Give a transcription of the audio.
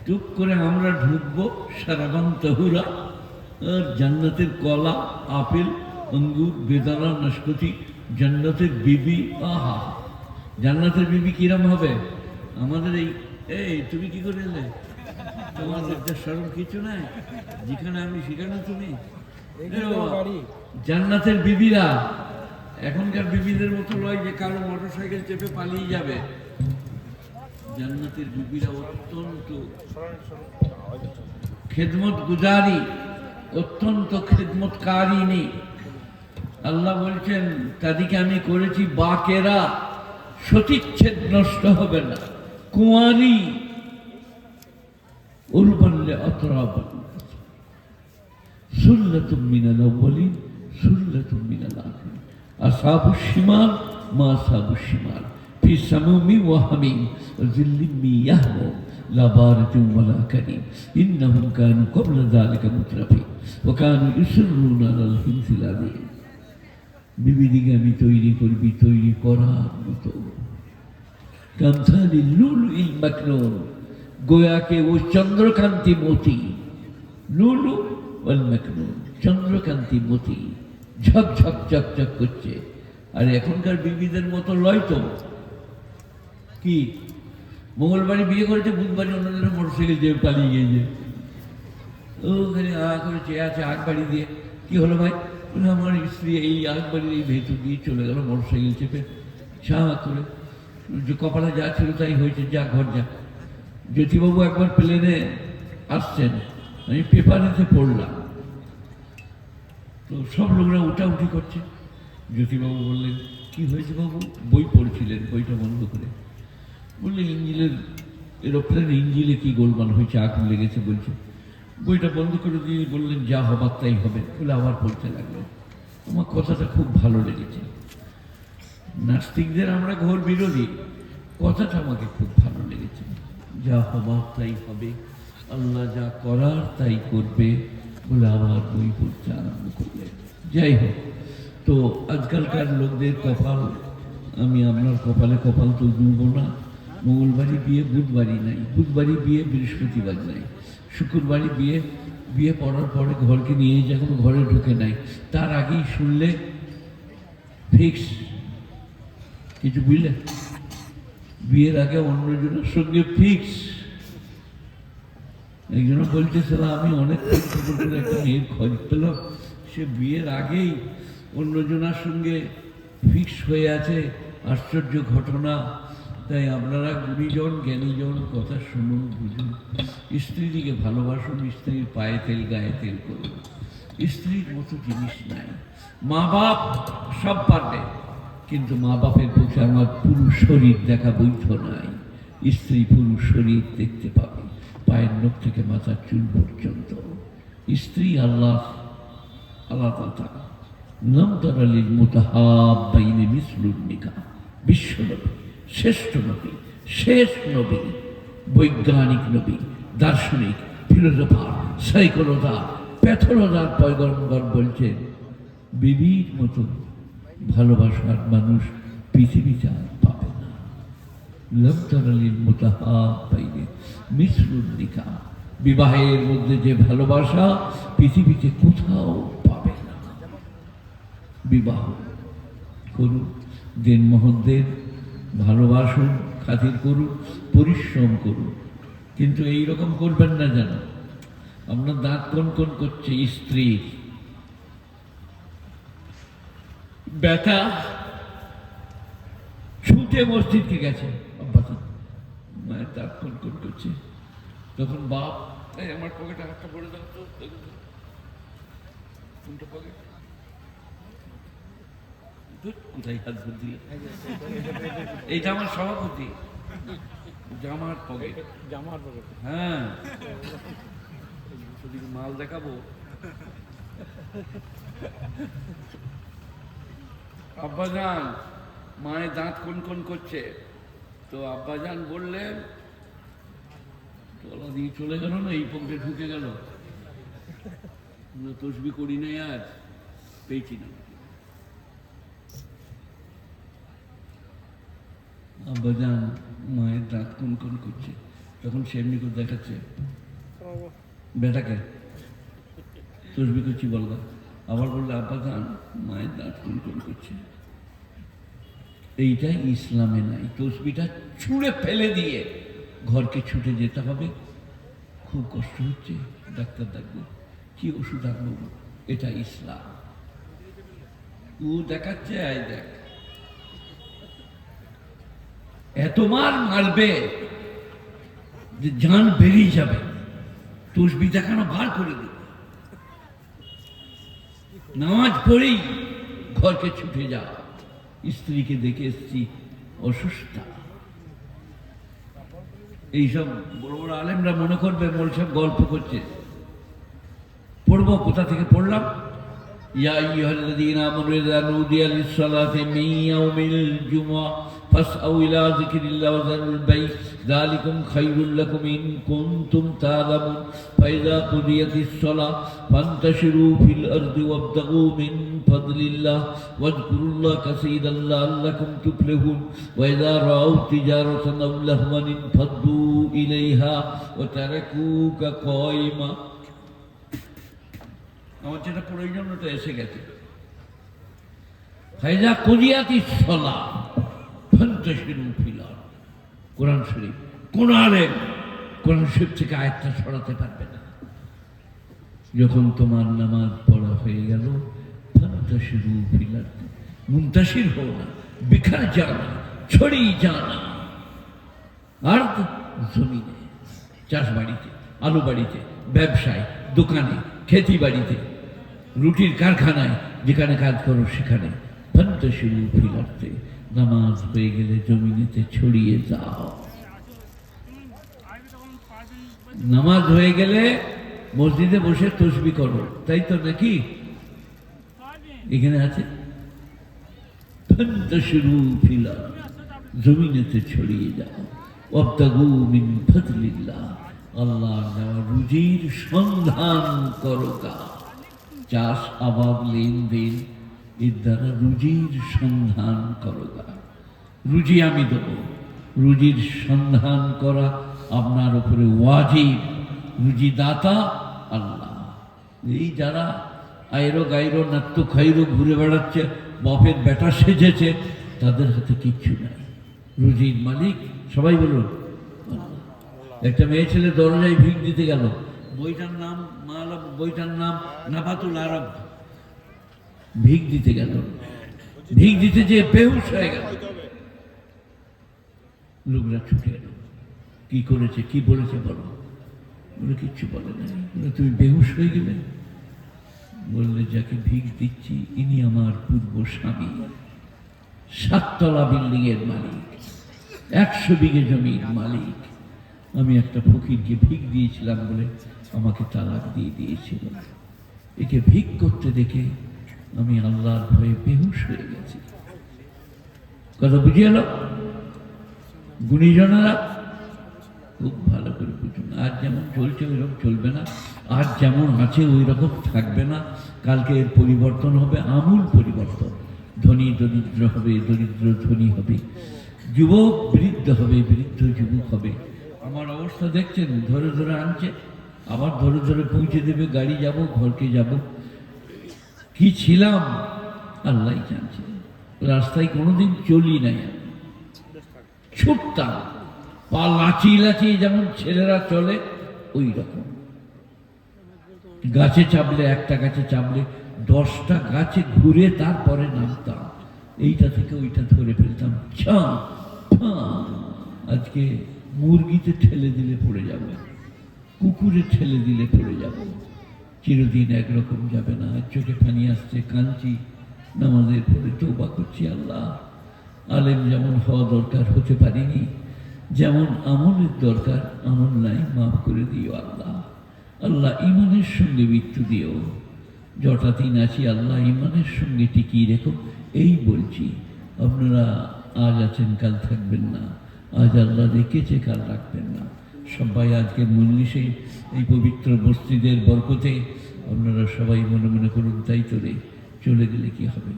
টুক করে আমরা ঢুকবো সারাবান তহুরা, আর জান্নাতের কলা, আপেল, অঙ্গুর, বেদানা, নাশপাতি, জান্নাতের বিবি। আহা, জান্নাতের বিবি কিরম হবে? আমাদের এই তুমি কি করে এলে? তোমার লজ্জা শরম কিছু নাই, যেখানে আমি সেখানে তুমি। জান্নাতের বিবিরা এখনকার বিবিদের মতো লয় যে কারো মোটর সাইকেল চেপে পালিয়ে যাবে। জান্নাতের বিবিরা অত্যন্ত খেদমত গুজারি, অত্যন্ত খেদমতকারিনী। আল্লাহ বলছেন তাদেরকে আমি করেছি বাকেরা, সতীচ্ছেদ নষ্ট হবে না, কুঁয়ারি, উরবানলে অতরাবান, সুল্লাতুম মিনাল আউয়ালিন সুল্লাতুম মিনাল আখিরিন। আসহাবুশ শিমাল মা আসহাবুশ শিমাল ফি সামুমি ওয়া হামিম ওয়া যিল্লিম মিন ইয়াহমুম লা বারিদিন ওয়া লা কারীম ইন্নাহুম কানু ক্বাবলা যালিকা মুতরাফিন ওয়া কানু ইউসিররুনা আলাল হিনসিল আযীম। বিবিদিকে আমি তৈরি করবি তৈরি করার মতো, কামসালিল লুলুইল মাকনুন, গোয়াকে ও চন্দ্রকান্তি মতি, লুলু ওয়াল মাকনুন, চন্দ্রকান্তি মতি, ঝকঝক চকচক করছে। আর এখনকার বিবিদের মতো লয় তো। কি মঙ্গলবারে বিয়ে করেছে, বুধবারে অন্যদের মোটরসাইকেল দিয়ে পালিয়ে গিয়েছে, ওখানে করে চেয়ে আছে আগ বাড়ি দিয়ে। কি হলো ভাই? বলে আমার স্ত্রী এই আগ বাড়ির এই ভেতর দিয়ে চলে গেল মোটরসাইকেল চেপে, চা করে। যে কপালে যা ছিল তাই হয়েছে, যা ঘর যা। জ্যোতিবাবু একবার প্লেনে আসছেন, আমি পেপারেতে পড়লাম, তো সব লোকরা উঠাউঠি করছে। জ্যোতিবাবু বললেন কি হয়েছে বাবু? বই পড়ছিলেন, বইটা বন্ধ করে। বললেন ইঞ্জিনের, এরোপ্লেন ইঞ্জিনে কি গোলমাল হয়েছে, আগুন লেগেছে বলছে। বইটা বন্ধ করে দিয়ে বললেন যা হবার তাই হবে। বলে আবার পড়তে লাগলো। আমার কথাটা খুব ভালো লেগেছে। নাস্তিকদের আমরা ঘোর বিরোধী, কথাটা আমাকে খুব ভালো লেগেছে। যা হবার তাই হবে, আল্লাহ যা করার তাই করবে বলে আবার বই পড়তে আরম্ভ করলেন। যাই হোক, তো আজকালকার লোকদের কপাল, আমি আপনার কপালে কপাল তো জুড়ব না। মঙ্গলবারই বিয়ে, বুধবারই নাই, বুধবারই বিয়ে, বৃহস্পতিবার নাই, শুক্রবারই বিয়ে। বিয়ে পড়ার পরে ঘরকে নিয়ে যখন ঘরে ঢুকে নাই, তার আগেই শুনলে ফিক্স কিছু বুঝলে, বিয়ের আগে অন্যজনের সঙ্গে ফিক্স। একজন বলতেছিল আমি অনেক কষ্ট করে একটা মেয়ের খোঁজ পেলাম, সে বিয়ের আগেই অন্যজনের সঙ্গে ফিক্স হয়ে আছে। আশ্চর্য ঘটনা। তাই আপনারা গুণীজন জ্ঞানীজন কথা শুনুন, বুঝুন। স্ত্রীদিকে ভালোবাসুন, স্ত্রীর পায়ে তেল গায়ে তেল করুন। স্ত্রীর মতো জিনিস নাই। মা বাপ সব পারবে, কিন্তু মা বাপের পক্ষে আমার পুরো শরীর দেখা বৈধ নাই। স্ত্রী পুরো শরীর দেখতে পাবে, পায়ের নখ থেকে মাথার চুল পর্যন্ত। স্ত্রী আল্লাহ আলাদা। নাম তারালিল মুতাহাব্বাইনি মিসলুন নিকাহ। বিশ্বনবী, শ্রেষ্ঠ নবী, শেষ নবী, বৈজ্ঞানিক নবী, দার্শনিক, ফিলোসফার, সাইকোলজার, প্যাথোলজার পয়গম্বর বলছেন বিবির মতো ভালোবাসার মানুষ পৃথিবীতে আর পাবে না। লাম তারালিল মুতাহাব্বাইনি মিসলুন নিকাহ। বিবাহের মধ্যে যে ভালোবাসা পৃথিবীতে কোথাও পাবে না। বিবাহ করুন, দিন মহদ্দের ভালোবাসুন, খাতির করুন, পরিশ্রম করুন, কিন্তু এই রকম করবেন না যেন আপনার দাঁত কন করছে, স্ত্রীর ব্যথা, ছুটে মসজিদকে গেছে, মায়ের দাঁত কন করছে। তখন বাপ, এই আমার পকেটে হাতটা পড়ে দাও তো, কোনটা পকেট, কোথায় হাত বুদ্ধি? এইটা আমার সভাপতি, জামার পকেট, জামার পকেট। হ্যাঁ, মাল দেখাবো। আব্বাজান, মায়ের দাঁত কোন করছে, তো আব্বাজান বললেন গলা দিয়ে চলে গেল না, এই পকেটে ঢুকে গেল। তসবি করি নাই আজ, পেয়েছি না। আব্বাজান, মায়ের দাঁত কোন করছে, তখন সে এমনি করে দেখাচ্ছে বেটাকে, তসবি করছি বলগা। আবার বললে আব্বা যান, মায়ের দাঁত কুনকুন করছে। এইটাই ইসলামে নাই। তসবিটা ছুঁড়ে ফেলে দিয়ে ঘরকে ছুটে যেতে হবে। খুব কষ্ট হচ্ছে, ডাক্তার ডাকবো, কি ওষুধ আনবো? এটা ইসলাম। ও দেখাচ্ছে, আই দেখ, এত মার মারবে যে জান বেরিয়ে যাবে, তসবি দেখানো বার করে দিবে। নামাজ পড়েই ঘরকে ছুটে যা। স্ত্রীকে দেখে এসছি অসুস্থ। এইসব বড় বড় আলেমরা মনে করবে মোল সব গল্প করছে। পড়বো, কোথা থেকে পড়লাম? ইয়া আইয়ুহাল্লাযীনা আমানু ইযা নুদিয়া লিস-সালাতি মিন ইয়াউমিল জুমআহ ফাসআউ ইলা যিকরিল্লাহি ওয়া যারুল বাই' যালিকুম খায়রুল লাকুম ইন কুনতুম তা'লামুন ফাইযা কুদিয়াতিস-সালাহ ফান্তাশিরু ফিল আরদি ওয়াবতাগু মিন ফাদলিল্লাহ ওয়াযকুরুল্লাহ কাসীরান লাআল্লাকুম তুফলিহুন ওয়া ইযা রাআউ তিজারাতান আও লাহওয়ান ইনফাদ্দু ইলাইহা ওয়া তারাকুকা কায়িমা। আমার যেটা প্রয়োজন ওটা এসে গেছে। ফাইজা কুদিয়াতিস সালাহ ফান্তাশিরু ফিল আরদ। কোরআন শরীফ। কোন আলেম কোরআন শরীফ থেকে আয়াতটা সরাতে পারবে না। যখন তোমার নামাজ পড়া হয়ে গেল, ফান্তাশিরু ফিল আরদ, মুনতাশির হও না, বিখর যানা, ছড়িয়ে যানা। আরদ জমিনে, চাষ বাড়িতে, আলু বাড়িতে, ব্যবসায়, দোকানে, খেতি বাড়িতে, রুটির কারখানায়, যেখানে কাজ করো সেখানে। ফান্তাশিরু ফিল আরদ, নামাজ হয়ে গেলে জমিনেতে ছড়িয়ে যাও। নামাজ হয়ে গেলে মসজিদে বসে তসবি করো, তাই তো নাকি? এখানে আছে ফান্তাশিরু ফিল আরদ, জমিনেতে ছড়িয়ে যাও। ওয়াবতাগু মিন ফাদলিল্লাহ, আল্লাহর দেওয়া রুজির সন্ধান করো। চাষ আবাদ লেনদেন এর দ্বারা রুজির সন্ধান করো। রুজি আমি দেব, রুজির সন্ধান করা আপনার উপরে ওয়াজিব। রুজি দাতা আল্লাহ। এই যারা আইরো গাইরো নাত্য খাইরো ঘুরে বেড়াচ্ছে, বাপের বেটা সেজেছে, তাদের হাতে কিচ্ছু নাই। রুজির মালিক সবাই বলুন আল্লাহ। একটা মেয়ে ছেলে দরজায় ভিক দিতে গেল, বইটার নাম নাবাতুল আরব। ভিক দিতে গেল, ভিক দিতে যে বেহুশ হয়ে গেল। লোকরা ছুটে এলো, কি করেছে, কি বলেছে বলো? বলে কিচ্ছু বলে নাই। বলে তুমি বেহুশ হয়ে গেলে? বললে যাকে ভিক দিচ্ছি ইনি আমার পূর্ব স্বামী, 7 তলা বিল্ডিং এর মালিক, 100 বিঘে জমির মালিক। আমি একটা ফকিরকে ভিক দিয়েছিলাম বলে আমাকে তালাক দিয়ে দিয়েছিল। একে ভিক করতে দেখে আমি আল্লাহর ভয়ে বেহুশ হয়ে গেছি। কথা বুঝিয়ে এলো? গুণীজনেরা খুব ভালো করে বুঝুন। আজ যেমন চলছে ওই রকম চলবে না, আজ যেমন আছে ওই রকম থাকবে না। কালকে এর পরিবর্তন হবে, আমূল পরিবর্তন। ধনী দরিদ্র হবে, দরিদ্র ধনী হবে, যুবক বৃদ্ধ হবে, বৃদ্ধ যুবক হবে। আমার অবস্থা দেখছেন, ধরে ধরে আনছে, আবার ধরে ধরে পৌঁছে দেবে। গাড়ি যাব, ঘরকে যাব। কি ছিলাম আল্লাহ জানছে। রাস্তায় কোনোদিন চলি নাই, ছুটতাম, পা লাচিয়ে লাচিয়ে যেমন ছেলেরা চলে ওই রকম। গাছে চাপলে, একটা গাছে চাপলে 10টা গাছে ঘুরে তারপরে নামতাম। এইটা থেকে ওইটা ধরে ফেলতাম। আজকে মুরগিতে ঠেলে দিলে পড়ে যাবো, কুকুরে ঠেলে দিলে পড়ে যাব। চিরদিন একরকম যাবে না। চোখে পানি আসছে, কাঁদছি, নামাজের পরে তওবা করছি। আল্লাহ, আলেম যেমন হওয়া দরকার হতে পারিনি, যেমন আমলের দরকার আমল নাই, মাফ করে দিও আল্লাহ। আল্লাহ ইমানের সঙ্গে মৃত্যু দিও। যটাদিন আছি আল্লাহ ইমানের সঙ্গে টিকিয়ে রেখো। এই বলছি, আপনারা আজ আছেন কাল থাকবেন না, আজ আল্লাহ রেখেছে কাল রাখবেন না। সবাই আজকের মজলিসে এই পবিত্র মসজিদের বরকতে আপনারা সবাই মনে মনে করুন, তাই তো রে, চলে গেলে কি হবে?